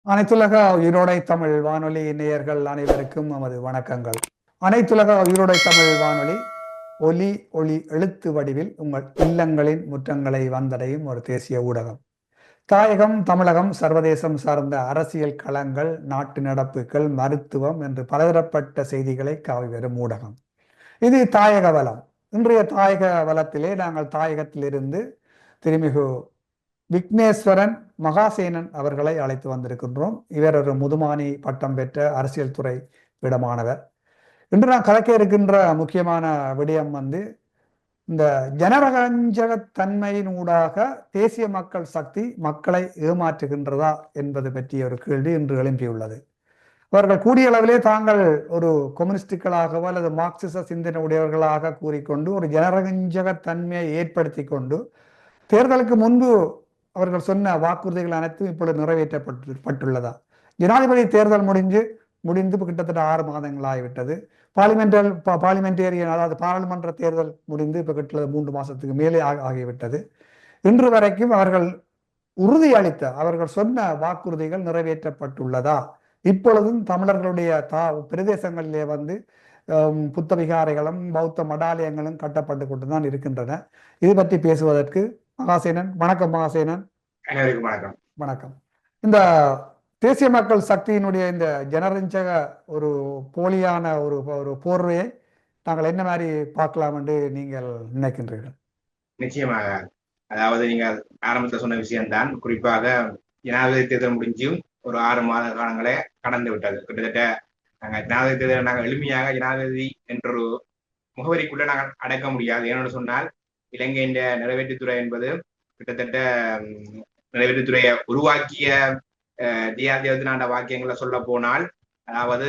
அனைத்துலக உயிரோடை தமிழ் வானொலி நேயர்கள் அனைவருக்கும் நமது வணக்கங்கள். அனைத்துலக உயிரோடை தமிழ் வானொலி ஒலி ஒளி எழுத்து வடிவில் உங்கள் இல்லங்களின் முற்றங்களை வந்தடையும் ஒரு தேசிய ஊடகம். தாயகம், தமிழகம், சர்வதேசம் சார்ந்த அரசியல் களங்கள், நாட்டு நடப்புகள், மருத்துவம் என்று பலதரப்பட்ட செய்திகளை காவி வரும் ஊடகம். இது தாயக வளம். இன்றைய தாயக வளத்திலே நாங்கள் தாயகத்திலிருந்து திருமிகு விக்னேஸ்வரன் மகாசேனன் அவர்களை அழைத்து வந்திருக்கின்றோம். இவர் ஒரு முதுமானி பட்டம் பெற்ற அரசியல் துறை விடமானவர். இன்று நான் கலக்க இருக்கின்ற முக்கியமான விடயம் இந்த ஜனரஞ்சகத்தன்மையினூடாக தேசிய மக்கள் சக்தி மக்களை ஏமாற்றுகின்றதா என்பது பற்றிய ஒரு கேள்வி இன்று எழும்பியுள்ளது. அவர்கள் கூடிய அளவிலே தாங்கள் ஒரு கம்யூனிஸ்டுகளாகவோ அல்லது மார்க்சிச சிந்தனை உடையவர்களாக கூறிக்கொண்டு ஒரு ஜனரஞ்சகத்தன்மையை ஏற்படுத்தி கொண்டு தேர்தலுக்கு முன்பு அவர்கள் சொன்ன வாக்குறுதிகள் அனைத்தும் இப்பொழுது நிறைவேற்றப்பட்டுள்ளதா? ஜனாதிபதி தேர்தல் முடிந்து கிட்டத்தட்ட 6 மாதங்கள் ஆகிவிட்டது. பார்லிமெண்டேரியன் அதாவது பாராளுமன்ற தேர்தல் முடிந்து இப்ப கிட்டத்தட்ட 3 மாசத்துக்கு மேலே ஆகிவிட்டது. இன்று வரைக்கும் அவர்கள் உறுதியளித்த அவர்கள் சொன்ன வாக்குறுதிகள் நிறைவேற்றப்பட்டுள்ளதா? இப்பொழுதும் தமிழர்களுடைய பிரதேசங்களிலே புத்த விகாரைகளும் பௌத்த மடாலயங்களும் கட்டப்பட்டு கொண்டுதான் இருக்கின்றன. இது பற்றி பேசுவதற்கு மகாசேனன். வணக்கம் மகாசேனன். வணக்கம். வணக்கம். இந்த தேசிய மக்கள் சக்தியினுடைய இந்த ஜனரஞ்சக ஒரு போலியான ஒரு போர்வையை நாங்கள் என்ன மாதிரி பார்க்கலாம் என்று நீங்கள் நினைக்கின்றீர்கள்? நிச்சயமாக, அதாவது நீங்க ஆரம்பத்தில் சொன்ன விஷயம்தான். குறிப்பாக ஜனாதிபதி தேர்தல் முடிஞ்சும் ஒரு 6 மாத காலங்களே கடந்து விட்டது. கிட்டத்தட்ட நாங்கள் ஜனாதிபதி தேர்தலை நாங்கள் எளிமையாக ஜனாதிபதி என்றொரு முகவரிக்குள்ள நாங்கள் அடக்க முடியாது. ஏன்னு சொன்னால் இலங்கையின் நிறைவேற்றுத்துறை என்பது கிட்டத்தட்ட நிறைவேற்றுத்துறையை உருவாக்கிய ஜெயாதிபதினாண்ட வாக்கியங்களை சொல்ல போனால், அதாவது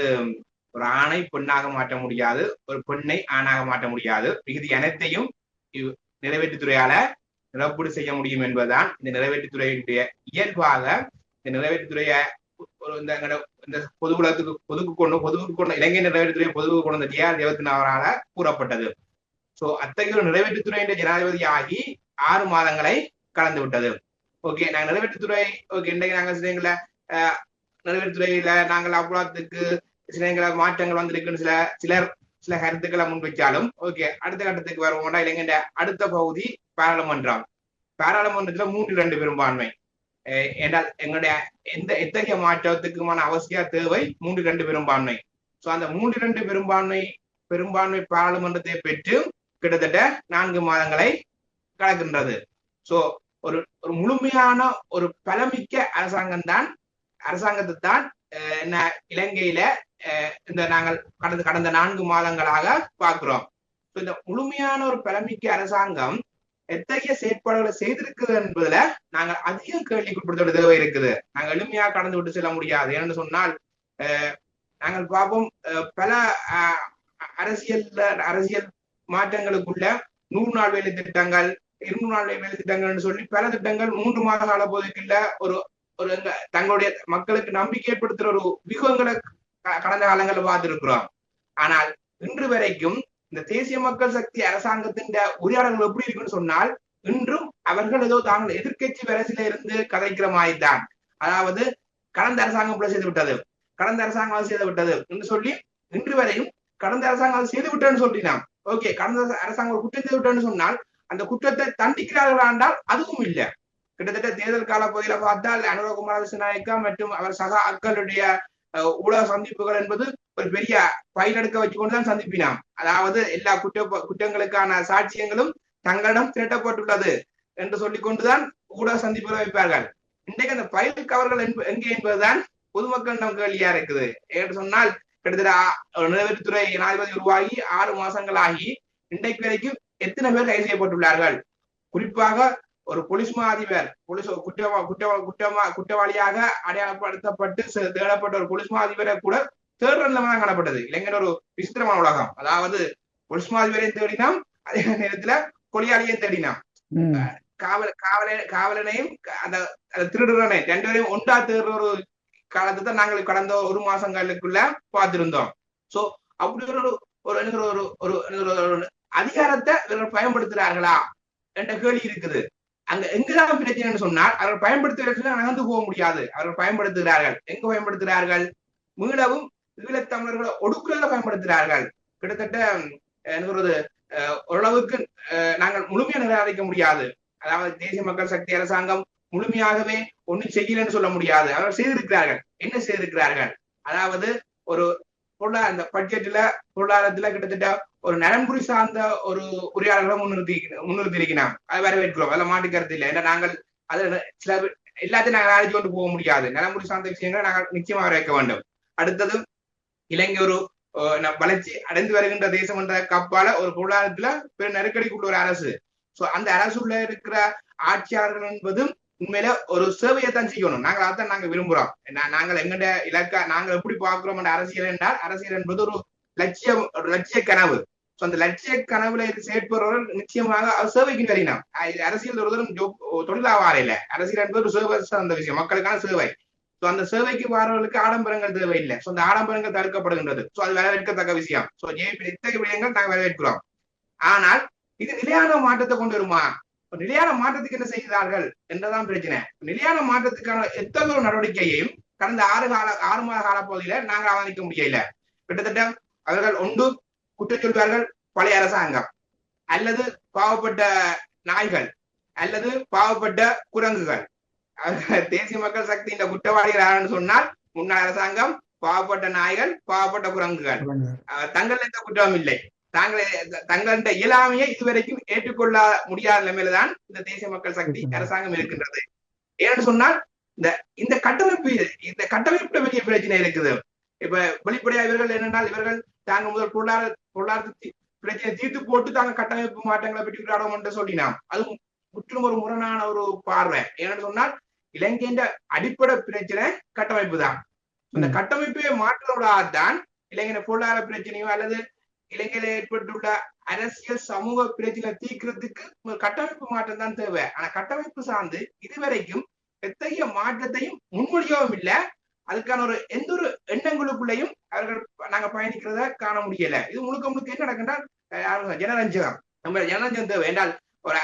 ஒரு ஆணை பெண்ணாக மாற்ற முடியாது, ஒரு பெண்ணை ஆணாக மாற்ற முடியாது, மிகுதி அனைத்தையும் நிறைவேற்றுத்துறையால நிரப்பீடு செய்ய முடியும் என்பதுதான் இந்த நிறைவேற்றுத்துறையினுடைய இயல்பாக. இந்த நிறைவேற்றுத்துறையை இந்த பொதுவுக்கு கொண்டு இலங்கை நிறைவேற்றுத்துறையை பொதுவுக்கு கொண்டு வந்த ஜெயாதிபதினாரால கூறப்பட்டது. சோ அத்தகைய ஒரு நிறைவேற்றுத்துறையின் ஜனாதிபதி ஆகி 6 மாதங்களை கலந்து விட்டது. ஓகே, நாங்கள் நிறைவேற்றுத்துறை இன்றைக்கு நாங்கள் நிறைவேற்றுத்துறையில நாங்கள் அவ்வளவுக்கு சில மாற்றங்கள் வந்திருக்குன்னு சில கருத்துக்களை முன்வைச்சாலும், ஓகே, அடுத்த கட்டத்துக்கு வருவோம்னா இலங்கை அடுத்த பகுதி பாராளுமன்றம். பாராளுமன்றத்துல 3/2 பெரும்பான்மை என்றால் எங்களுடைய எத்தகைய மாற்றத்துக்குமான அவசிய தேவை 3/2 பெரும்பான்மை. சோ அந்த 3/2 பெரும்பான்மை பாராளுமன்றத்தை பெற்று கிட்டத்தட்ட 4 மாதங்களை கடக்கின்றது. சோ ஒரு முழுமையான ஒரு பலமிக்க அரசாங்கத்தை தான் இலங்கையில இந்த நாங்கள் கடந்த 4 மாதங்களாக பார்க்கிறோம். இந்த முழுமையான ஒரு பலமிக்க அரசாங்கம் எத்தகைய செயற்பாடுகளை செய்திருக்குது என்பதுல நாங்கள் அதிகம் கேள்விக்குட்படுத்த தேவை இருக்குது. நாங்கள் எளிமையாக கடந்து விட்டு செல்ல முடியாது. ஏன்னு சொன்னால் நாங்கள் பார்ப்போம், பல அரசியல் மாற்றங்களுக்குள்ள 100 நாள் வேலை திட்டங்கள், 200 நாள் வேலை திட்டங்கள்னு சொல்லி பல திட்டங்கள் 3 மாத கால போதுக்குள்ள ஒரு தங்களுடைய மக்களுக்கு நம்பிக்கை ஏற்படுத்துற ஒரு வியூகங்களை கடந்த காலங்களில் பார்த்திருக்கிறோம். ஆனால் இன்று வரைக்கும் இந்த தேசிய மக்கள் சக்தி அரசாங்கத்தின் உரையாடல்கள் எப்படி இருக்குன்னு சொன்னால், இன்றும் அவர்கள் ஏதோ தாங்கள் எதிர்கட்சி வரசில இருந்து கதைக்கிற மாதிரி தான். அதாவது கடந்த அரசாங்கம் செய்து விட்டது என்று சொல்லி இன்று வரையும் கடந்த அரசாங்கம் செய்து விட்டேன்னு சொல்லினான். ஓகே, கடந்த அரசாங்கம் ஒரு குற்றம் செய்து விட்டேன்னு சொன்னால் அந்த குற்றத்தை தண்டிக்கிறார்கள் என்றால் அதுவும் இல்லை. கிட்டத்தட்ட தேர்தல் கால பகுதியில பார்த்தால் அனுரகுமார திசாநாயக்கா மற்றும் அவர் சக ஆட்களுடைய ஊடக சந்திப்புகள் என்பது ஒரு பெரிய பயில் எடுக்க வச்சுக்கொண்டுதான் சந்திப்பினான். அதாவது எல்லா குற்றங்களுக்கான சாட்சியங்களும் தங்களிடம் திரட்டப்பட்டுள்ளது என்று சொல்லிக் கொண்டுதான் ஊடக சந்திப்புகளை வைப்பார்கள். இன்றைக்கு அந்த பயில் கவர்கள் எங்கே என்பதுதான் பொதுமக்களிடம் கேள்வியா இருக்குது. என்று சொன்னால் கிட்டத்தட்ட நிறைவேற்றுத்துறை ஜனாதிபதி உருவாகி 6 மாசங்கள் ஆகி இன்றைக்கு வரைக்கும் எத்தனை பேர் கைது செய்யப்பட்டுள்ளார்கள்? குறிப்பாக ஒரு போலீஸ் மா அதிபர் குற்றவாளியாக அடையாளப்படுத்தப்பட்டு தேடப்பட்ட ஒரு போலீஸ் மா அதிபரை கூட தேர்ட் ரன்ல தான் காணப்பட்டது. இளைஞர் ஒரு விசித்திரமான உலகம். அதாவது ஒளிஸ்மாதிபரையும் தேடினாம், அதே நேரத்துல கொலையாளியும் தேடினாம், காவலனையும் அந்த திருடுறனை ரெண்டு பேரையும் ஒன்றா தேடுற ஒரு காலத்தை தான் நாங்கள் கடந்த ஒரு மாசங்களுக்குள்ள பார்த்திருந்தோம். சோ அப்படி ஒரு அதிகாரத்தை இவர்கள் பயன்படுத்துகிறார்களா என்ற கேள்வி இருக்குது. அங்க எங்கதான் பிரச்சனைன்னு சொன்னால் அவர்கள் பயன்படுத்துவதற்கு நகர்ந்து போக முடியாது. அவர்கள் பயன்படுத்துகிறார்கள். எங்க பயன்படுத்துகிறார்கள்? மீளவும் ஈழத்தமிழர்களை ஒடுக்குறத பயன்படுத்துகிறார்கள். கிட்டத்தட்ட என்ன சொல்றது, ஓரளவுக்கு நாங்கள் முழுமையா நிராகரிக்க முடியாது. அதாவது தேசிய மக்கள் சக்தி அரசாங்கம் முழுமையாகவே ஒன்னும் செய்யலன்னு சொல்ல முடியாது. அவர்கள் செய்திருக்கிறார்கள். என்ன செய்திருக்கிறார்கள்? அதாவது ஒரு இந்த பட்ஜெட்ல பொருளாதாரத்துல கிட்டத்தட்ட ஒரு நலன்புரி சார்ந்த ஒரு உரையாடல்களை முன்னிறுத்திருக்கிறான். அதை வரவேற்கிறோம். அதில் மாட்டு கருத்து இல்லை. ஏன்னா நாங்கள் அதுல சில எல்லாத்தையும் நாங்கள் அழைச்சு கொண்டு போக முடியாது. நலன்புரி சார்ந்த விஷயங்களை நாங்கள் நிச்சயமாக வரவேற்க வேண்டும். அடுத்தது இலங்கை ஒரு வளர்ச்சி அடைந்து வருகின்ற தேசம் என்ற கப்பால ஒரு பொருளாதாரத்துல பெரு நெருக்கடிக்குள்ள ஒரு அரசு. சோ அந்த அரசுல இருக்கிற ஆட்சியாளர்கள் என்பதும் உண்மையில ஒரு சேவையைத்தான் செய்யணும். நாங்கள் அதைத்தான் நாங்க விரும்புறோம். நாங்கள் எங்கட இலக்கா நாங்கள் எப்படி பார்க்கிறோம் என்ற அரசியல் என்றால், அரசியல் என்பது ஒரு லட்சிய கனவு. சோ அந்த லட்சிய கனவுல செயற்படுறவர்கள் நிச்சயமாக சேவைக்கு வரணும். அரசியல் ஒருவரும் தொழிலாவார இல்லை. அரசியல் என்பது ஒரு சேவை சார்ந்த விஷயம், மக்களுக்கான சேவை. சோ அந்த சேவைக்கு வரவர்களுக்கு ஆடம்பரங்கள் தேவையில்லை. சோ அந்த ஆடம்பரங்கள் தடுக்கப்படுகின்றது. சோ அது வரவேற்கத்தக்க விஷயம். சோ இத்தகைய விடயங்கள் நாங்கள் வரவேற்கிறோம். ஆனால் இது நிலையான மாற்றத்தை கொண்டு வருமா? நிலையான மாற்றத்துக்கு என்ன செய்கிறார்கள் என்றதான் பிரச்சனை. நிலையான மாற்றத்துக்கான எத்தகைய நடவடிக்கையையும் கடந்த 6 மாத கால பகுதியில நாங்கள் அவதானிக்க முடியல. கிட்டத்தட்ட அவர்கள் ஒன்று குற்றம் சொல்வார்கள், பழைய அரசாங்கம் அல்லது பாவப்பட்ட நாய்கள் அல்லது பாவப்பட்ட குரங்குகள். தேசிய மக்கள் சக்தி இந்த குற்றவாளிகள் யாருன்னு சொன்னால் முன்னாள் அரசாங்கம், பாவப்பட்ட நாய்கள், பாவப்பட்ட குரங்குகள். தங்கள் எந்த குற்றமும் இல்லை. தங்கள இயலாமையை இதுவரைக்கும் ஏற்றுக்கொள்ள முடியாத நிலைமையில்தான் இந்த தேசிய மக்கள் சக்தி அரசாங்கம் இருக்கின்றது. ஏன்னு சொன்னால் இந்த கட்டமைப்பு பெரிய பிரச்சனை இருக்குது. இப்ப வெளிப்படையா இவர்கள் என்னென்னால் இவர்கள் தாங்க முதல் பொருளாதார பிரச்சனை தீர்த்து போட்டு தாங்க கட்டமைப்பு மாற்றங்களை பற்றி விளையாடும் என்று சொல்லினாம். அது முற்றிலும் ஒரு முரணான ஒரு பார்வை. ஏன்னு சொன்னால் இலங்கையின் அடிப்படை பிரச்சனை கட்டமைப்பு தான். இந்த கட்டமைப்பை மாற்றுவதால்தான் இலங்கையின் பொருளாதார பிரச்சனையோ அல்லது இலங்கையில ஏற்பட்டுள்ள அரசியல் சமூக பிரச்சனை தீர்க்கிறதுக்கு ஒரு கட்டமைப்பு மாற்றம் தான் தேவை. ஆனா கட்டமைப்பு சார்ந்து இதுவரைக்கும் எத்தகைய மாற்றத்தையும் முன்மொழியவும் இல்லை. அதுக்கான எந்த ஒரு எண்ணங்களுக்குள்ளையும் அவர்கள் நாங்க பயணிக்கிறத காண முடியல. இது முழுக்க என்ன நடக்கின்றால் ஜனரஞ்சகம். நம்ம ஜனரஞ்சகம் தேவை என்றால் ஒரு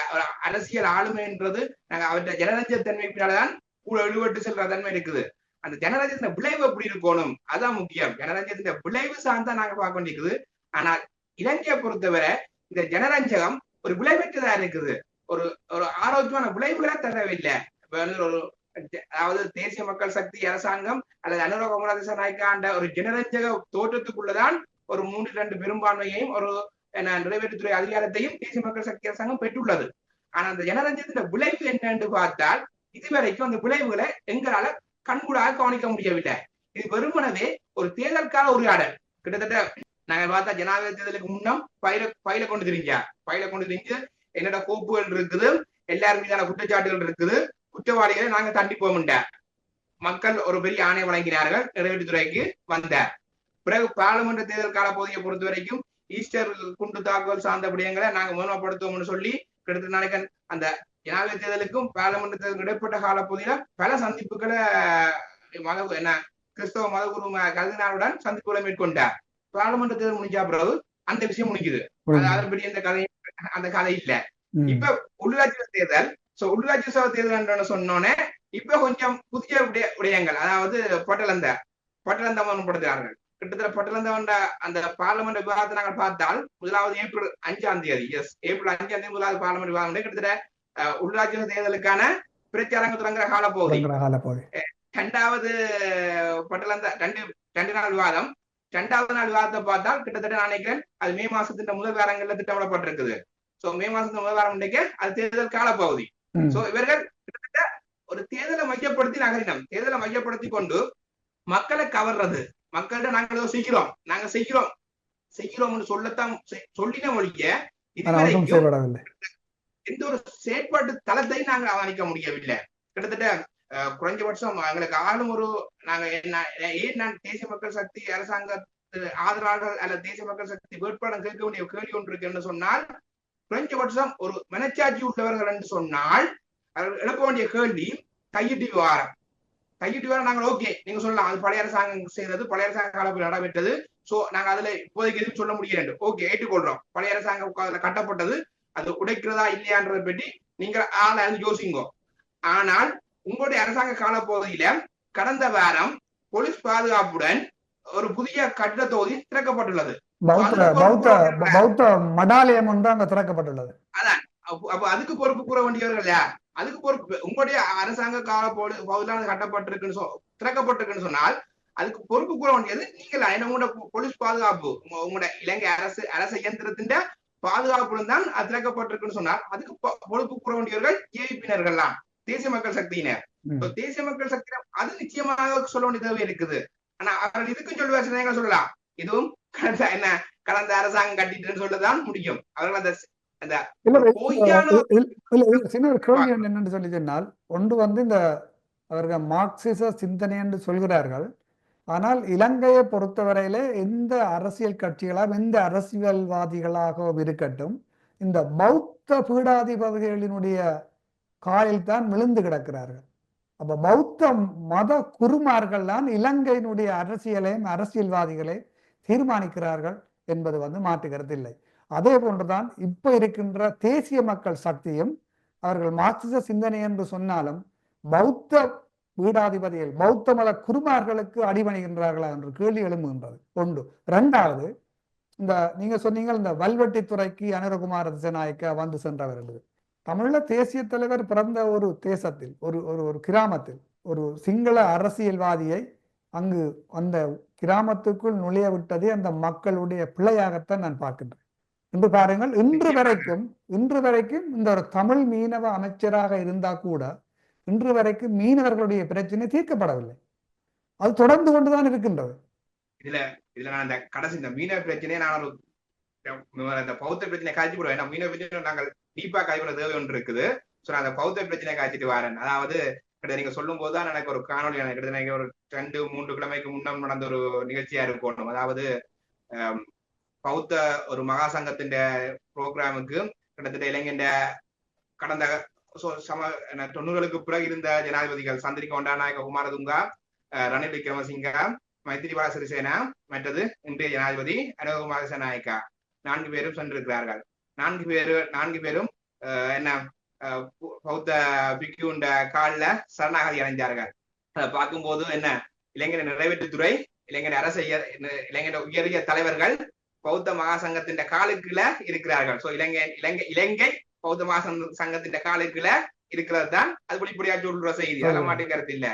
அரசியல் ஆளுமைன்றது நாங்க அவற்றை ஜனரஞ்ச தன்மையினால்தான் கூட இழுவட்டு செல்ற தன்மை இருக்குது. அந்த ஜனரஞ்சத்தின் விளைவு எப்படி இருக்கணும், அதான் முக்கியம். ஜனரஞ்சத்தின் விளைவு சார்ந்தா நாங்க பார்க்க வேண்டியிருக்குது. ஆனால் இலங்கையை பொறுத்தவரை இந்த ஜனரஞ்சகம் ஒரு விளைவற்றதா இருக்குது. ஒரு ஆரோக்கியமான விளைவுகளா தரவில்லை. அதாவது தேசிய மக்கள் சக்தி அரசாங்கம் அல்லது அனுர குமார திசாநாயக்க ஒரு ஜனரஞ்சக தோற்றத்துக்குள்ளதான் ஒரு 3-2 பெரும்பான்மையையும் ஒரு நிறைவேற்றுத்துறை அதிகாரத்தையும் தேசிய மக்கள் சக்தி அரசாங்கம் பெற்றுள்ளது. ஆனா அந்த ஜனரஞ்சத்தின் விளைவு என்ன என்று பார்த்தால் இதுவரைக்கும் அந்த விளைவுகளை எங்களால கண்கூடாக கவனிக்க முடியவில்லை. இது வெறுமனவே ஒரு தேர்தல் கால உரையாடல். கிட்டத்தட்ட நாங்க பார்த்தா ஜனாதிபதி தேர்தலுக்கு முன்னம் பயில கொண்டு திரிஞ்சு என்னோட கோப்புகள் இருக்குது, எல்லாரும் மீதான குற்றச்சாட்டுகள் இருக்குது, குற்றவாளிகளை நாங்க தண்டிப்போம்ட மக்கள் ஒரு பெரிய ஆணை வழங்கினார்கள். நிறைவேற்றுத்துறைக்கு வந்தார். பிறகு பாராளுமன்ற தேர்தல் கால பகுதியை பொறுத்த வரைக்கும் ஈஸ்டர் குண்டு தாக்குதல் சார்ந்த விடயங்களை நாங்க முன்னப்படுத்துவோம்னு சொல்லி கிட்டத்தட்ட நாளைக்கு அந்த ஜனாதிபதி தேர்தலுக்கும் பாராளுமன்ற தேர்தலுக்கும் இடைப்பட்ட கால பகுதியில பல சந்திப்புகளை கிறிஸ்தவ மதகுரு கருதினாருடன் சந்திப்புகளை மேற்கொண்டார். பாராளுமன்ற தேர்தல் முடிஞ்சா பிறகு அந்த விஷயம் முடிக்குது. அதன்படி அந்த கதை இல்ல. இப்ப உள்ளாட்சி தேர்தல், உள்ளாட்சி சபை தேர்தல் சொன்னோன்னே இப்ப கொஞ்சம் புதிய விடயங்கள், அதாவது பட்டலந்தப்படுத்துகிறார்கள். கிட்டத்தட்ட பட்டலந்த அந்த பார்லமெண்ட் விவாதத்தை நாங்கள் பார்த்தால் முதலாவது ஏப்ரல் 5ஆம் தேதி முதலாவது பார்லமெண்ட் விவாதம் கிட்டத்தட்ட உள்ளாட்சி தேர்தலுக்கான பிரச்சாரங்கள் தொடங்குற காலப்பகுதி. 2வது பட்டலந்த 2 நாள் விவாதம். 2வது நாள் விவாதத்தை பார்த்தால் கிட்டத்தட்ட நான் நினைக்கிறேன் அது மே மாசத்தின் முதல் வாரங்கள்ல திட்டமிடப்பட்டிருக்குது. மே மாசத்தின் முதல் வாரம் அது தேர்தல் காலப்பகுதி. இவர்கள் கிட்டத்தட்ட ஒரு தேர்தலை மையப்படுத்தி நகரினம், தேர்தலை மையப்படுத்தி கொண்டு மக்களை கவர்றது. மக்கள்கிட்ட நாங்க செய்கிறோம் சொல்லத்தான் சொல்லின மொழிக்க இதுவரைக்கும் எந்த ஒரு செயற்பாட்டு தளத்தையும் நாங்கள் அவதானிக்க முடியவில்லை. கிட்டத்தட்ட குறைஞ்சபட்சம் எங்களுக்கு ஆளும் ஒரு நாங்க ஏன் நான் தேசிய மக்கள் சக்தி அரசாங்க ஆதரவாளர்கள் அல்லது தேசிய மக்கள் சக்தி வேட்பாளர் கேட்க வேண்டிய கேள்வி ஒன்று இருக்கு என்று சொன்னால், குறைஞ்சபட்சம் ஒரு மனச்சாட்சி உள்ளவர்கள் என்று சொன்னால் அவர்கள் எழுப்ப வேண்டிய கேள்வி கையிட்டு விவகாரம். கையிட்டு விவகாரம் நாங்கள் ஓகே நீங்க சொல்லலாம், அது பழைய அரசாங்கம் செய்தது, பழைய அரசாங்க காலத்தில் நடைபெற்றது, சோ நாங்க அதுல இப்போதைக்கு எதுவும் சொல்ல முடியாது, ஓகே ஏற்றுக்கொள்றோம். பழைய அரசாங்கம் அதுல கட்டப்பட்டது, அது உடைக்கிறதா இல்லையான்றதை பற்றி நீங்க ஆளாந்து யோசிங்கோ. ஆனால் உங்களுடைய அரசாங்க காலப்பகுதியில கடந்த வாரம் போலீஸ் பாதுகாப்புடன் ஒரு புதிய கட்டிட தொகுதி திறக்கப்பட்டுள்ளது. பௌத்த மடாலயம் ஒன்று அங்க திறக்கப்பட்டுள்ளது. அதான் அப்ப அதுக்கு பொறுப்பு கூற வேண்டியவர்கள் யார்? அதுக்கு பொறுப்பு உங்களுடைய அரசாங்க கால பகுதியில கட்டப்பட்டிருக்குன்னு திறக்கப்பட்டிருக்குன்னு சொன்னால் அதுக்கு பொறுப்பு கூற வேண்டியது நீங்கள். உங்களோட போலீஸ் பாதுகாப்பு, உங்களோட இலங்கை அரசு இயந்திரத்தின் பாதுகாப்புடன் தான் அது திறக்கப்பட்டிருக்குன்னு சொன்னால் அதுக்கு பொறுப்பு கூற வேண்டியவர்கள் ஏவிப்பினர்கள் தான், தேசிய மக்கள் சக்தியினர். தேசிய மக்கள் சக்தி அது நிச்சயமாக சொல்ல வேண்டிய தேவை இருக்குது. ஆனா அவர்கள் இதுக்கும் சொல்லுவாங்க, சொல்லலாம் இதுவும் கடந்த அரசாங்கம் கட்டிட்டுன்னு சொல்லதான் முடியும். அவர்கள் அந்த என்னன்னு சொல்லி சொன்னால், ஒன்று வந்து இந்த அவர்கள் மார்க்சிச சிந்தனை என்று சொல்கிறார்கள். ஆனால் இலங்கையை பொறுத்தவரையிலே எந்த அரசியல் கட்சிகளாக எந்த அரசியல்வாதிகளாகவும் இருக்கட்டும், இந்த பௌத்த பீடாதிபதிகளினுடைய காலில் தான் விழுந்து கிடக்கிறார்கள். அப்ப பௌத்த மத குருமார்கள் தான் இலங்கையினுடைய அரசியலையும் அரசியல்வாதிகளை தீர்மானிக்கிறார்கள் என்பது வந்து மாற்றுகிறது இல்லை. அதே போன்றுதான் இப்ப இருக்கின்ற தேசிய மக்கள் சக்தியும் அவர்கள் மார்க்சிச சிந்தனை என்று சொன்னாலும் பௌத்த பீடாதிபதிகள் பௌத்த மத குருமார்களுக்கு அடிபணிகின்றார்களா என்று கேள்வி எழும்புகின்றது. ஒன்று. இரண்டாவது, இந்த நீங்க சொன்னீங்க இந்த வல்வெட்டித்துறைக்கு அனுரகுமார திசநாயக்க வந்து சென்றவர்கள். தமிழ தேசிய தலைவர் பிறந்த ஒரு தேசத்தில் ஒரு கிராமத்தில் ஒரு சிங்கள அரசியல்வாதியை அங்கு அந்த கிராமத்துக்குள் நுழைய விட்டதே அந்த மக்களுடைய பிழையாகத்தான் நான் பார்க்கின்றேன். இன்று பாருங்கள், இன்று வரைக்கும் இந்த ஒரு தமிழ் மீனவ அமைச்சராக இருந்தா கூட இன்று வரைக்கும் மீனவர்களுடைய பிரச்சனை தீர்க்கப்படவில்லை. அது தொடர்ந்து கொண்டுதான் இருக்கின்றது. இதுல நான் இந்த கடைசி இந்த மீனவ பிரச்சனையை நான் அந்த பௌத்த பிரச்சனை காய்ச்சி போடுவேன். மீனவ பிரச்சனை நாங்கள் டீப்பா காய்ப்புற தேவை ஒன்று இருக்குது. சோ நான் அந்த பௌத்த பிரச்சனை காய்ச்சிட்டு வரேன். அதாவது நீங்க சொல்லும் போதுதான் எனக்கு ஒரு காணொலி கிட்டத்தட்ட ஒரு 2-3 கிழமைக்கு முன்னம் நடந்த ஒரு நிகழ்ச்சியா இருக்கணும். அதாவது பௌத்த ஒரு மகா சங்கத்தின் புரோகிராமுக்கு கிட்டத்தட்ட இளைஞண்ட கடந்த 90களுக்கு பிறகு இருந்த ஜனாதிபதிகள் சந்திரிகா பண்டாரநாயக்க குமாரதுங்கா, ரணில் விக்ரமசிங்க, மைத்திரிபால சிறிசேனா, மற்றது இன்றைய ஜனாதிபதி அனுரகுமார திசநாயக்கா 4 பேரும் சென்றிருக்கிறார்கள். 4 பேரும் என்ன பௌத்த பிக்குண்ட காலில் சரணாகதி அடைஞ்சார்கள். அதை பார்க்கும்போது என்ன இளைஞர் நிறைவேற்றுத்துறை, இளைஞர் அரசு, இளைஞர் உயரிய தலைவர்கள் பௌத்த மகா சங்கத்தின் காலுக்குள்ள இருக்கிறார்கள். சோ இலங்கை பௌத்த மகா சங்கத்தின் காலுக்குள்ள இருக்கிறது தான் அது வெளிப்படையா சொல்ற செய்தி. அதெல்லாம் மாட்டு கருத்து இல்ல.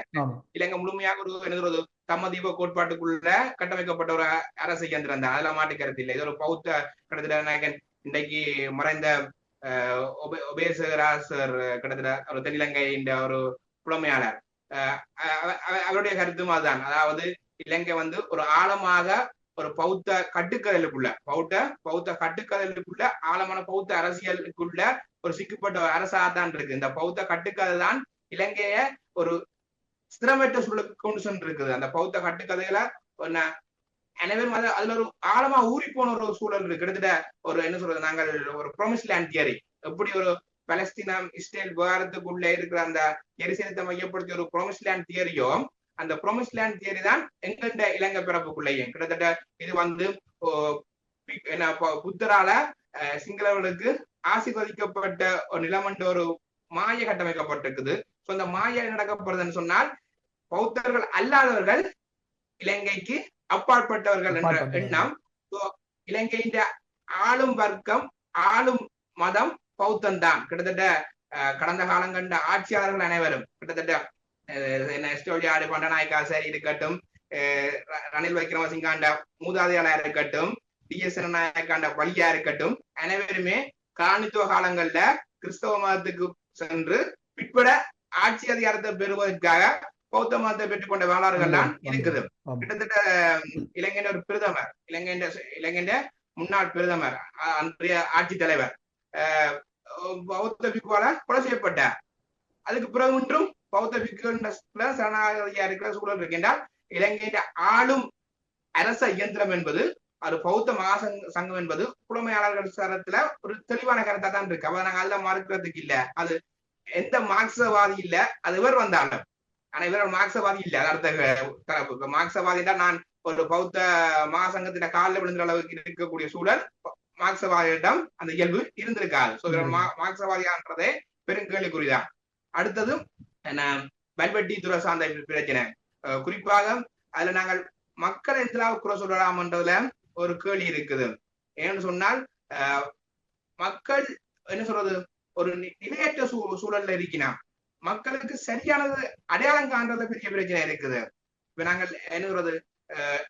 இலங்கை முழுமையாக ஒரு தம்மதீப கோட்பாட்டுக்குள்ள கட்டமைக்கப்பட்ட ஒரு அரசு இயந்திரம் தான். அதெல்லாம் மாட்டு கருத்து இல்லை. இது ஒரு பௌத்த கிட்டத்தட்ட இன்றைக்கு மறைந்த ஒபேசராசர் கிட்டத்தட்ட ஒரு தென்னிலங்கையின் ஒரு புலமையாளர், அவருடைய கருத்தும் அதுதான். அதாவது இலங்கை வந்து ஒரு ஆழமாக ஒரு பௌத்த கட்டுக்கதலுக்குள்ள பௌத்த கட்டுக்கதலுக்குள்ள ஆழமான பௌத்த அரசியலுக்குள்ள ஒரு சிக்கப்பட்ட ஒரு அரசாதான் இருக்கு. இந்த பௌத்த கட்டுக்கதை தான் இலங்கைய ஒரு ஸ்திரமற்ற சூழலுக்கு கொண்டு சென்று இருக்குது. அந்த பௌத்த கட்டுக்கதைகளை அனைவரும் அதுல ஒரு ஆழமா ஊறி போன ஒரு சூழல் இருக்கு. கிட்டத்தட்ட ஒரு என்ன சொல்றது, நாங்கள் ஒரு ப்ராமிஸ் லேண்ட் தியரி, எப்படி ஒரு பலஸ்தீனா இஸ்ரேல் விவகாரத்துக்குள்ள இருக்கிற அந்த எரிசனத்தை மையப்படுத்திய ஒரு ப்ராமிஸ் லேண்ட் தியரியோ, அந்த ப்ராமிஸ் லேண்ட் தியரி தான் எங்கெண்ட இலங்கை பிறப்புக்குள்ளேயும் கிட்டத்தட்ட இது வந்து என்ன புத்தரால சிங்களவர்களுக்கு ஆசீர்வதிக்கப்பட்ட ஒரு நிலமண்ட ஒரு மாய கட்டமைக்கப்பட்டிருக்குது. சோ அந்த மாய நடக்கப்படுதுன்னு சொன்னால் பௌத்தர்கள் அல்லாதவர்கள் இலங்கைக்கு அப்பாற்பட்டவர்கள் என்ற எண்ணம். இலங்கையின் ஆளும் வர்க்கம், ஆளும் மதம் பௌத்தம் தான். கிட்டத்தட்ட கடந்த காலம் கண்ட ஆட்சியாளர்கள் அனைவரும் கிட்டத்தட்ட எஸ்டோலியாடு பண்டநாயக்கா சரி இருக்கட்டும், ரணில் விக்ரமசிங்காண்ட மூதாதையாளா இருக்கட்டும், டிஎஸ் நாயக்காண்ட வழியா இருக்கட்டும், அனைவருமே காலனித்துவ காலங்கள்ல கிறிஸ்தவ மதத்துக்கு சென்று பிற்பட ஆட்சி அதிகாரத்தை பெறுவதற்காக பௌத்த மதத்தை பெற்றுக்கொண்ட வரலாறுகள் தான் இருக்குது. கிட்டத்தட்ட இலங்கையின் ஒரு பிரதமர், இலங்கையின் முன்னாள் பிரதமர், அன்றைய ஆட்சி தலைவர் பௌத்த பிக்குவால கொலை செய்யப்பட்டார். அதுக்கு பிறகு இன்றும் பௌத்த பிக்குகள் சரணாகதியா இருக்கிற சூழல் இருக்கின்றால் இலங்கையின் ஆளும் அரச இயந்திரம் என்பது அது பௌத்த மகாசங்கம் என்பது புலமையாளர்கள் தரத்துல ஒரு தெளிவான கருத்தா தான் இருக்கு. அவ நாங்க அதெல்லாம் மறுக்கிறதுக்கு இல்ல. அது எந்த மார்க்சவாதி இல்ல, அது இவர் வந்தாலும். ஆனா இவர் மார்க்சவாதி இல்ல. அடுத்த தரப்பு மார்க்சவாதி தான் நான் ஒரு பௌத்த மகாசங்கத்தின காலில் விழுந்த அளவுக்கு இருக்கக்கூடிய சூழல் மார்க்சவாதியிடம் அந்த இயல்பு இருந்திருக்காது. மார்க்சவாதியான்றதே பெருங்கேள்விக்குறிதான். அடுத்தது என்ன வல்வெட்டி துறை சார்ந்த பிரச்சனை. குறிப்பாக அதுல நாங்கள் மக்கள் எதிராக குறை சொல்லலாம்ன்றதுல ஒரு கேள்வி இருக்குது. ஏன்னு சொன்னால் மக்கள் என்ன சொல்றது ஒரு நிலையற்ற சூழல்ல இருக்கினா மக்களுக்கு சரியானது அடையாளம் காண்றத பெரிய பிரச்சனை இருக்குது. இப்ப நாங்கள் என்ன சொல்றது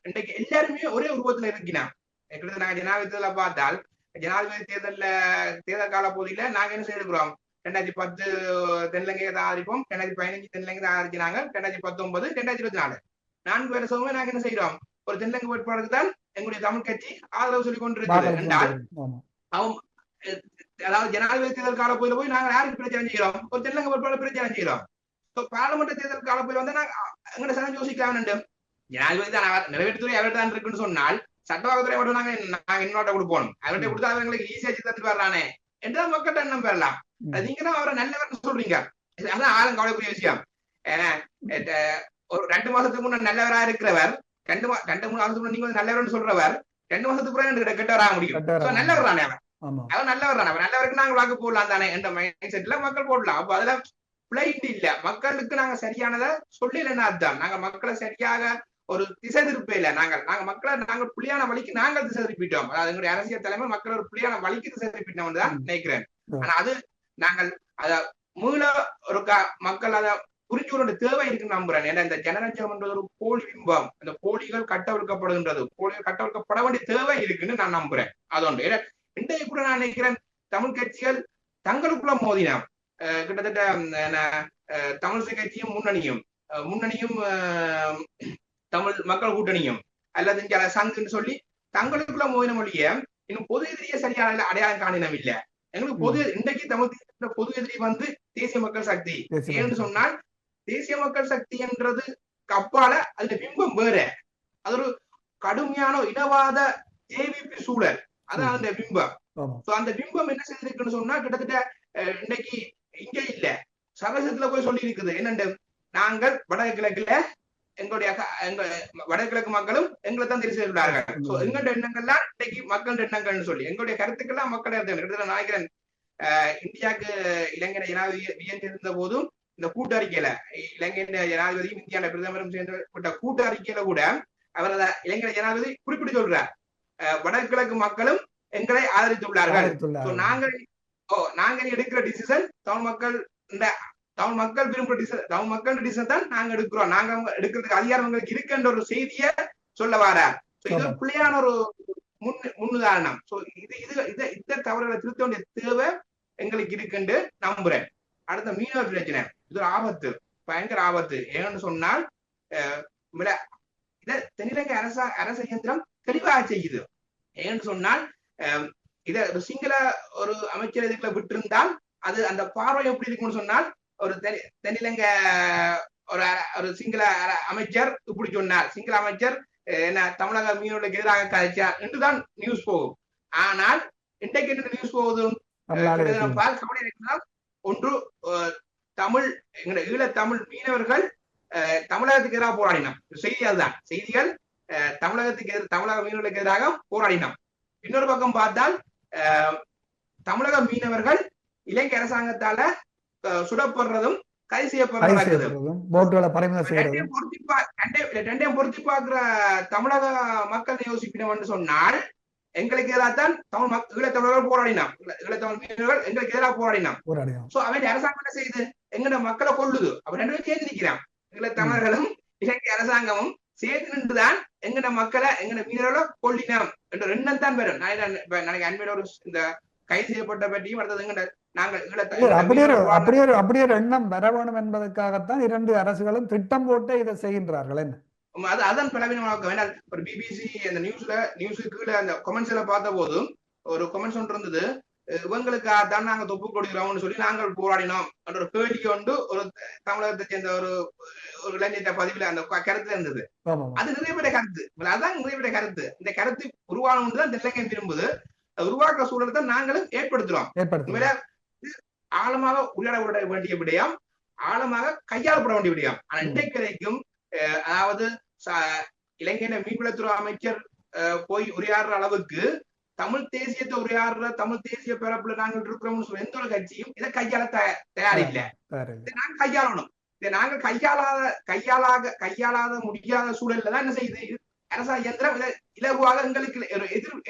இன்றைக்கு எல்லாருமே ஒரே உருவத்துல இருக்கினா கிட்டத்தட்ட நாங்க ஜனாதிபதி பார்த்தால் ஜனாதிபதி தேர்தல் கால பகுதியில நாங்க என்ன செய்திருக்கிறோம் 2010 தென்னிலங்கையை தான் ஆதரிப்போம், 2015 தென்னிலங்கை தான் ஆதரிச்சினாங்க, 2019 2024 4 வருஷமே நாங்க என்ன செய்யறோம் ஒரு தென்னிலங்கை வேட்பாளருக்கு தான் எங்களுடைய தமிழ் கட்சி ஆதரவு சொல்லிக் கொண்டிருக்கிறது என்றால் அவங்க அதாவது ஜனாதிபதி தேர்தல் கால போயில போய் நாங்க யாருக்கு பிரச்சாரம் செய்யறோம் ஒரு தென்னிலங்கை வேட்பாளர் பிரச்சாரம் செய்யறோம். பாராளுமன்ற தேர்தல் கால போய் வந்தா நாங்க எங்களை சனம் யோசிக்கலாம். ஜனாதிபதி தான் நிறைவேற்றுத்துறை அவர்கிட்ட தான் இருக்குன்னு சொன்னால் சட்டவாக்கத்துறை மட்டும் நாங்க இன்னொட்ட கொடுப்போம், அவர்கிட்ட கொடுத்தா அவங்களுக்கு ஈஸியா தந்துட்டு வர்றானே என்றால் மக்கள்கிட்ட எண்ணம் பெறலாம். நீங்க தான் அவரை நல்லவர் சொல்றீங்க, அதான் ஆளும் கவலைக்குரிய விஷயம். ஒரு 2 மாசத்துக்கு முன்ன நல்லவரா இருக்கிறவர் 2 3 மாசத்துக்கு நீங்க நல்லவர்னு சொல்றவர் 2 மாசத்துக்கு பிறகு கெட்டவராக முடியும். நல்லவர் தானே அவன் நல்லவர் தானே, அவன் நல்லவருக்கு நாங்க வாக்கு போடலாம் தானே என்ற மைண்ட் செட்ல மக்கள் போடலாம். அப்ப அதுல பிளைண்ட் இல்ல, மக்களுக்கு நாங்க சரியானதை சொல்லலைன்னா அதுதான் நாங்க மக்களை சரியாக ஒரு திசை திருப்பையில நாங்க மக்களை நாங்கள் புள்ளியான வழிக்கு நாங்கள் திசை திருப்பிட்டோம். அதாவது எங்களுடைய அரசியல் தலைமை மக்கள் ஒரு புள்ளியான வழிக்கு திசை திருப்பிட்டோம் தான் நினைக்கிறேன். ஆனா அது நாங்கள் அத மீள ஒரு மக்கள் அதை புரிஞ்சுக்கொண்ட தேவை இருக்குன்னு நம்புறேன். ஏன்னா இந்த ஜனரஞ்சகம் என்றது ஒரு போலி பிம்பம், அந்த போலிகள் கட்டவிழ்க்கப்படுகின்றது, போலிகள் கட்டவிழ்க்கப்பட வேண்டிய தேவை இருக்குன்னு நான் நம்புறேன். அதோண்டு ஏன்னா இன்றைய கூட நான் நினைக்கிறேன் தமிழ் கட்சிகள் தங்களுக்குள்ள மோதினா கிட்டத்தட்ட தமிழிசை கட்சியும் முன்னணியும் தமிழ் மக்கள் கூட்டணியும் அல்லது சங்குன்னு சொல்லி தங்களுக்குள்ள மோதின மொழிய இன்னும் பொது எதிரியை சரியான அடையாளம் காணினம் இல்ல. எங்களுக்கு பொது இன்றைக்கு தமிழ் பொது எதிரி வந்து தேசிய மக்கள் சக்தி ஏன்னு சொன்னால் தேசிய மக்கள் சக்தி என்றது அப்பால அதுல பிம்பம் வேற, அது ஒரு கடுமையான இனவாத ஜேவிபி சூழல், அதான் அந்த பிம்பம். அந்த பிம்பம் என்ன செய்திருக்குன்னு சொன்னா கிட்டத்தட்ட இன்னைக்கு இங்க இல்ல சர்வசத்துல போய் சொல்லி இருக்குது என்னண்டு நாங்கள் வடகிழக்குல எங்களுடைய வடகிழக்கு மக்களும் எங்களை தான் தெரிவு செய்துள்ளார்கள். எங்களுடைய எண்ணங்கள்லாம் இன்னைக்கு மக்கள் எண்ணங்கள்னு சொல்லி எங்களுடைய கருத்துக்கள்லாம் மக்கள் கிட்டத்தட்ட நினைக்கிறேன் இந்தியாவுக்கு இலங்கை ஜனாதிபதி இருந்த போதும் இந்த கூட்டறிக்கையில இலங்கை ஜனாதிபதியும் இந்தியாவில பிரதமரும் சேர்ந்த கூட்டறிக்கையில கூட அவர் இலங்கை ஜனாதிபதி குறிப்பிட்டு சொல்றார் வடகிழக்கு மக்களும் எங்களை ஆதரித்துள்ளார்கள். நாங்கள் எடுக்கிற டிசிஷன் தமிழ் மக்கள் விரும்புற டிசிஷன், தமிழ் மக்கள் டிசிஷன் தான் நாங்க எடுக்கிறோம், நாங்க எடுக்கிறதுக்கு அதிகாரம் எங்களுக்கு இருக்குன்ற ஒரு செய்திய சொல்ல வரார். இது பிள்ளையான ஒரு முன்னுதாரணம். இந்த தவறுகளை திருத்த வேண்டிய தேவை எங்களுக்கு இருக்குன்னு நம்புறேன். அடுத்த மீனவர் பிரச்சனை, இது ஒரு ஆபத்து, பயங்கர ஆபத்து. ஏன்னு சொன்னால் தென்னிலங்கை அரச இயந்திரம் தெளிவாக செய்யுது. ஏன்னு சொன்னால் இத ஒரு சிங்கள ஒரு அமைச்சர் இதுக்குள்ள விட்டிருந்தால் அது அந்த பார்வை எப்படி இருக்கும்னு சொன்னால் ஒரு தென்னிலங்கை ஒரு சிங்கள அமைச்சர் இப்படி சொன்னார், சிங்கள அமைச்சர் என்ன தமிழக மீனவர்களுக்கு எதிராக கதைச்சார் என்றுதான் நியூஸ் போகும். ஆனால் இன்றைக்கு என்ன நியூஸ் போகுது ஒன்று தமிழ் ஈழத்தமிழ் மீனவர்கள் தமிழகத்துக்கு எதிராக போராடினோம், செய்தி அதுதான். செய்திகள் தமிழக மீனவர்களுக்கு எதிராக போராடினோம். இன்னொரு பக்கம் பார்த்தால் தமிழக மீனவர்கள் இலங்கை அரசாங்கத்தால சுடப்படுறதும் கைது செய்யப்படுறதும் ரெண்டையும் பொருத்தி பார்க்கிற தமிழக மக்கள் யோசிக்கணும்னு சொன்னால் எங்களுக்கு எதிராகத்தான் ஈழத்தமிழர்கள் போராடினோம், ஈழத்தமிழ் மீனவர்கள் எங்களுக்கு எதிராக போராடினோம். சோ அவன் அரசாங்கம் என்ன செய்யுது எங்கட மக்களை கொள்ளுது. அவன் ரெண்டு பேரும் சேர்ந்து நிற்கிறான், ஈழத்தமிழர்களும் இலங்கை அரசாங்கமும் சேர்த்து நின்றுதான் எங்கட மக்களை எங்கட மீனவர்களை கொள்ளினோம் என்ற எண்ணம் தான் வரும். நாளைக்கு அண்மையில ஒரு இந்த கைது செய்யப்பட்ட பற்றியும் அடுத்தது அப்படி ஒரு எண்ணம் வர வேணும் என்பதற்காகத்தான் 2 அரசுகளும் திட்டம் போட்டு இதை செய்கின்றார்கள். அதான் பலவீனமாக வேண்டாம். ஒரு பிபிசி அந்த நியூஸுக்கு கீழே அந்த கமெண்ட்ஸ்ல பார்த்த போதும் ஒரு கமெண்ட்ஸ் ஒன்று இருந்தது, இவங்களுக்காகத்தான் நாங்க தொப்பு கொடுக்கிறோம்னு சொல்லி நாங்கள் போராடினோம் என்ற ஒரு கேள்வி கொண்டு ஒரு தமிழகத்தை சேர்ந்த ஒரு ஒரு இளைஞர் பதிவுல அந்த கருத்து இருந்தது. அது நிறைய பேர கருத்து, அதான் நிறைய பேர கருத்து. இந்த கருத்து உருவானது தான் இந்த இலங்கை விரும்புது. உருவாக்குற சூழலை தான் நாங்களும் ஏற்படுத்துறோம். ஆழமாக உரையாட வேண்டிய விடயம், ஆழமாக கையாளப்பட வேண்டிய விடயம். ஆனா இன்றைக்கு வரைக்கும் அதாவது இலங்கையில மீன்வளத்துறை அமைச்சர் போய் உரையாடுற அளவுக்கு தமிழ் தேசியத்தை உரையாடுற தமிழ் தேசிய பிறப்புல நாங்கள் இருக்கிறோம்னு சொல்ல எந்த ஒரு கட்சியும் இதை கையாள தயாரில்லை. இதை நாங்கள் கையாளணும். இதை நாங்கள் கையாளாத முடியாத சூழல்ல தான் என்ன செய்யுது அரசா இயந்திரம் இலகுவாக எங்களுக்கு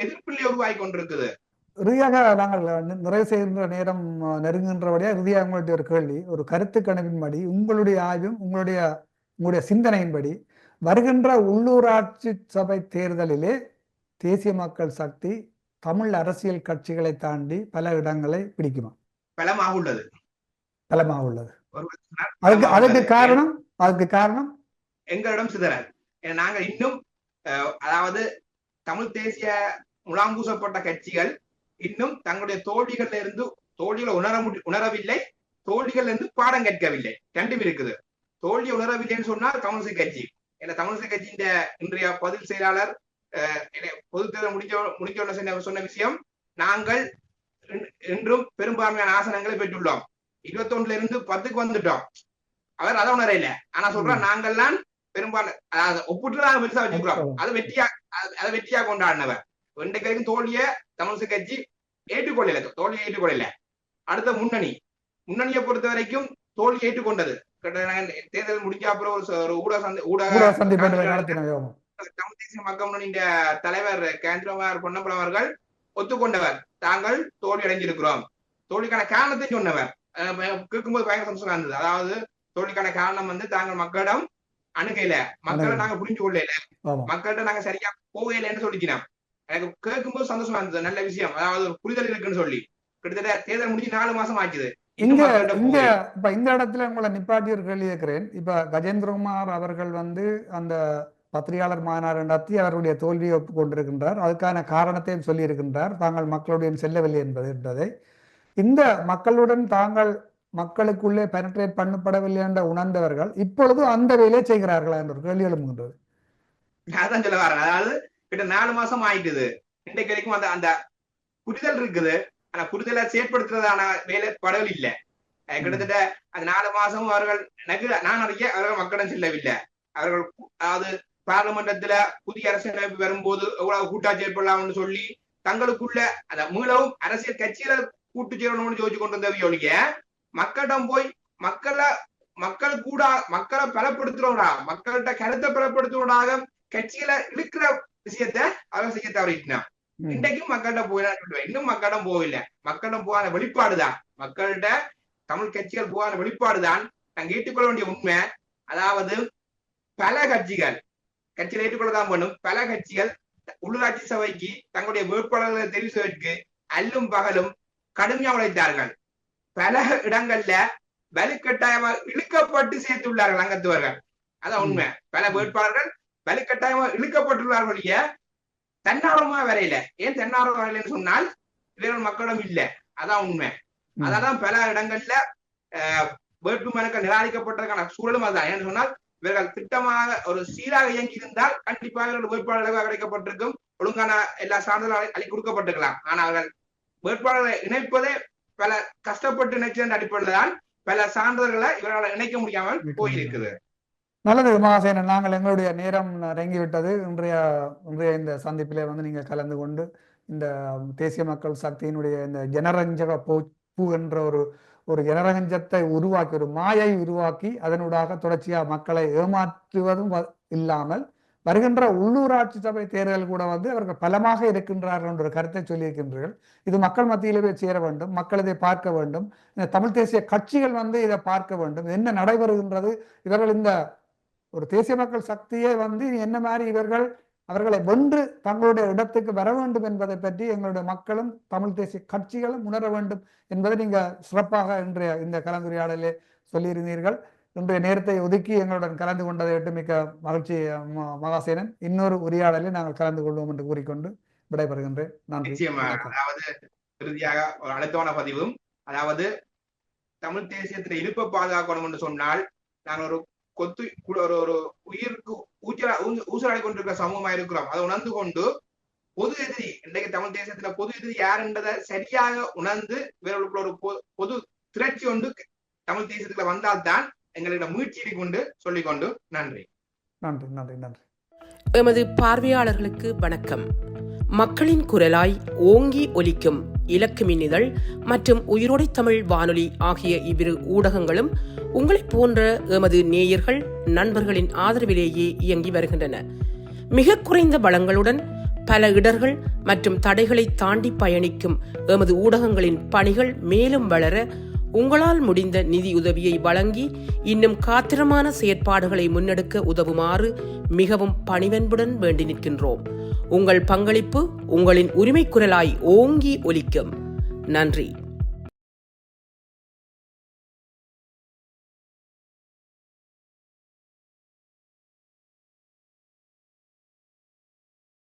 எதிர்ப்பில்லை உருவாகி கொண்டிருக்குது. இறுதியாக நாங்கள் நிறைவு செய்கின்ற நேரம் நெருங்குகின்றபடியா இறுதியாக உங்களுடைய ஒரு கேள்வி, ஒரு கருத்து கணிப்பின்படி உங்களுடைய ஆய்வும் உங்களுடைய சிந்தனையின்படி வருகின்ற உள்ளூராட்சி சபை தேர்தலிலே தேசிய மக்கள் சக்தி தமிழ் அரசியல் கட்சிகளை தாண்டி பல இடங்களை பிடிக்குமா? பலமாக உள்ளது. அதுக்கு காரணம் எங்களிடம் சிதறல். நாங்க இன்னும் அதாவது தமிழ் தேசிய முலாம்பூசப்பட்ட கட்சிகள் இன்னும் தங்களுடைய தோல்விகள்ல இருந்து தோல்விகளை உணரவில்லை, தோல்விகள் இருந்து பாடம் கற்கவில்லை. ரெண்டும் இருக்குது. தோல்வியை உணரவில்லைன்னு சொன்னால் தமிழிசை கட்சி. ஏன்னா தமிழிசை கட்சியின் இன்றைய பதில் செயலாளர் பொது தேர்தல் முடிஞ்ச சொன்ன விஷயம், நாங்கள் இன்றும் பெரும்பான்மையான ஆசனங்களை பெற்றுள்ளோம், 21 இருந்து 10க்கு வந்துட்டோம். அவர் அதை உணர இல்லை. ஆனா சொல்ற நாங்கள்லாம் பெரும்பான்மை ஒப்புட்டு நாங்க பெருசா வச்சுக்கிறோம். அதை வெற்றியா கொண்டாடினவர். இன்றைக்கு வரைக்கும் தோல்வியை தமிழிசை கட்சி ஏற்றுக்கொள்ளல. அடுத்த முன்னணியை பொறுத்த வரைக்கும் தோல்வி ஏற்றுக்கொண்டது. தேர்தல் முடிஞ்ச அப்புறம் ஒரு ஊடக தமிழ் தேசிய மக்கள் முன்னணியின் தலைவர் கேந்திரமார் பொன்னம்பலம் அவர்கள் ஒத்துக்கொண்டவர், தாங்கள் தோல்வி அடைஞ்சிருக்கிறோம். தோல்விக்கான காரணத்தை சொன்னவர். கேட்கும்போது பயங்கர சந்தோஷமா இருந்தது. அதாவது தோல்விக்கான காரணம் தாங்கள் மக்களிடம் அணுகையில, மக்களை நாங்க புரிஞ்சு கொள்ளல, மக்கள்கிட்ட நாங்க சரியா போகலன்னு சொல்லிக்கிறோம். எனக்கு கேட்கும்போது சந்தோஷமா இருந்தது. நல்ல விஷயம். அதாவது ஒரு புரிதல் இருக்குன்னு சொல்லி கிட்டத்தட்ட தேர்தல் முடிஞ்சு 4 மாசம் ஆச்சுது. இந்த இடத்துல உங்களை நிப்பாட்டி ஒரு கேள்வி கேட்கிறேன். இப்ப கஜேந்திரகுமார் அவர்கள் அந்த பத்திரிகையாளர் மாநாடு நடத்தி அவருடைய தோல்வியை ஒப்புக்கொண்டிருக்கின்றார். அதுக்கான காரணத்தையும் சொல்லி இருக்கின்றார், தாங்கள் மக்களுடன் செல்லவில்லை என்பதை. இந்த மக்களுடன் தாங்கள் மக்களுக்குள்ளே பெனட்ரேட் பண்ணப்படவில்லை என்ற உணர்ந்தவர்கள் இப்பொழுது அந்த வேலையை செய்கிறார்களா என்ற ஒரு கேள்வி எழும்புகின்றது. அதான் சொல்ல வரேன். அதாவது கிட்ட 4 மாசம் ஆயிட்டுது. இன்றைக்கு வரைக்கும் அந்த புரிதல் இருக்குது. ஆனா புரிதலை செயற்படுத்துறதான வேலை படவில் இல்லை. கிட்டத்தட்ட அந்த 4 மாசமும் அவர்கள் அவர்கள் மக்களிடம் செல்லவில்லை. அவர்கள் அதாவது பார்லிமெண்டத்துல புதிய அரசியலமைப்பு வரும்போது எவ்வளவு கூட்டாட்சி ஏற்படலாம்னு சொல்லி தங்களுக்குள்ள அந்த மீளவும் அரசியல் கட்சியில கூட்டு சேரணும்னு யோசிச்சு கொண்டு வந்த ஒழிய மக்களிடம் போய் மக்களை பலப்படுத்துறவரா, மக்கள்கிட்ட கருத்தை பலப்படுத்துவதாக கட்சியில இழுக்கிற விஷயத்த அவர் செய்ய தவறிட்டான். இன்றைக்கும் மக்கள்கிட்ட போயிடா, இன்னும் மக்களிடம் போகல. மக்களிடம் போகாத வெளிப்பாடுதான், மக்கள்கிட்ட தமிழ் கட்சிகள் போகாத வெளிப்பாடுதான் நாங்க ஏற்றுக்கொள்ள வேண்டிய உண்மை. அதாவது பல கட்சியில ஏற்றுக்கொள்ளதான் பண்ணும். பல கட்சிகள் உள்ளூராட்சி சபைக்கு தங்களுடைய வேட்பாளர்களை தெரிவு செய்வதற்கு அல்லும் பகலும் கடுமையா உழைத்தார்கள். பல இடங்கள்ல வலுக்கட்டாயமாக இழுக்கப்பட்டு சேர்த்துள்ளார்கள் அங்கத்துவர்கள். அதான் உண்மை. பல வேட்பாளர்கள் வலுக்கட்டாயமாக இழுக்கப்பட்டுள்ளார்கள். தன்னார்வமா வரையில. ஏன் தன்னார்வம் வரையிலன்னு சொன்னால் இவர்கள் மக்களிடம் இல்லை. அதான் உண்மை. அதான் பல இடங்கள்ல வேட்புமனுக்கள் நிராகரிக்கப்பட்டதற்கான சூழலும் அதுதான். ஏன்னு சொன்னால் இவர்கள் திட்டமாக ஒரு சீராக இயங்கி இருந்தால் கண்டிப்பாக இவர்கள் வேட்பாளர்களாக கிடைக்கப்பட்டிருக்கும், ஒழுங்கான எல்லா சான்றிதழும் அள்ளி கொடுக்கப்பட்டிருக்கலாம். ஆனால் அவர்கள் வேட்பாளர்களை இணைப்பதே பல கஷ்டப்பட்டு இணைச்சதன் அடிப்படையில் தான் பல சான்றிதழ்களை இவர்களால் இணைக்க முடியாமல் போயிருக்குது. நல்லது மகாசேனன், நாங்கள் எங்களுடைய நேரம் இறங்கிவிட்டது. இன்றைய இந்த சந்திப்பிலே நீங்க கலந்து கொண்டு இந்த தேசிய மக்கள் சக்தியினுடைய இந்த ஜனரஞ்சக பூ என்ற ஒரு ஜனரஞ்சத்தை உருவாக்கி, ஒரு மாயை உருவாக்கி அதனூடாக தொடர்ச்சியாக மக்களை ஏமாற்றுவதும் இல்லாமல் வருகின்ற உள்ளூராட்சி சபை தேர்தல் கூட அவர்கள் பலமாக இருக்கின்றார்கள் என்ற கருத்தை சொல்லியிருக்கின்றீர்கள். இது மக்கள் மத்தியிலே சேர வேண்டும், மக்கள் இதை பார்க்க வேண்டும், இந்த தமிழ் தேசிய கட்சிகள் இதை பார்க்க வேண்டும். என்ன நடைபெறுகின்றது, இவர்கள் இந்த ஒரு தேசிய மக்கள் சக்தியை என்ன மாதிரி அவர்களை வென்று தங்களுடைய இடத்துக்கு வர வேண்டும் என்பதை பற்றி எங்களுடைய மக்களும் தமிழ் தேசிய கட்சிகளும் உணர வேண்டும் என்பதை நீங்க சிறப்பாக இன்றைய இந்த கலந்துரையாடலே சொல்லியிருந்தீர்கள். இன்றைய நேரத்தை ஒதுக்கி எங்களுடன் கலந்து கொண்டதை விட்டு மிக்க மகிழ்ச்சி மகாசேனன். இன்னொரு உரையாடலில் நாங்கள் கலந்து கொள்வோம் என்று கூறிக்கொண்டு விடைபெறுகின்றேன். நன்றி. அதாவது இறுதியாக ஒரு அழுத்தமான பதிவும், அதாவது தமிழ் தேசியத்தின் இருப்பை பாதுகாக்கணும் என்று சொன்னால் நாங்கள் ஒரு ஒரு உயிருக்கு ஊசலாடி கொண்டிருக்கிற சமூகமா இருக்கிறோம். அதை உணர்ந்து கொண்டு பொது எதிரி, இன்றைக்கு தமிழ் தேசத்துல பொது எதிரி யாருன்றதை சரியாக உணர்ந்து இவர்களுக்குள்ள ஒரு பொது திரட்சி கொண்டு தமிழ் தேசத்துல வந்தால்தான் எங்களிடம் மீட்சியை கொண்டு சொல்லிக்கொண்டு நன்றி. நன்றி நன்றி நன்றி. எமது பார்வையாளர்களுக்கு வணக்கம். மக்களின் குரலாய் ஓங்கி ஒலிக்கும் இலக்கு மின்னிதழ் மற்றும் உயிரோடை தமிழ் வானொலி ஆகிய இவ்விரு ஊடகங்களும் உங்களைப் போன்ற எமது நேயர்கள் நண்பர்களின் ஆதரவிலேயே இயங்கி வருகின்றன. மிக குறைந்த வளங்களுடன் பல இடர்கள் மற்றும் தடைகளை தாண்டி பயணிக்கும் எமது ஊடகங்களின் பணிகள் மேலும் வளர உங்களால் முடிந்த நிதியுதவியை வழங்கி இன்னும் காத்திரமான செயற்பாடுகளை முன்னெடுக்க உதவுமாறு மிகவும் பணிவன்புடன் வேண்டி நிற்கின்றோம். உங்கள் பங்களிப்பு உங்களின் உரிமை குரலாய் ஓங்கி ஒலிக்கும். நன்றி.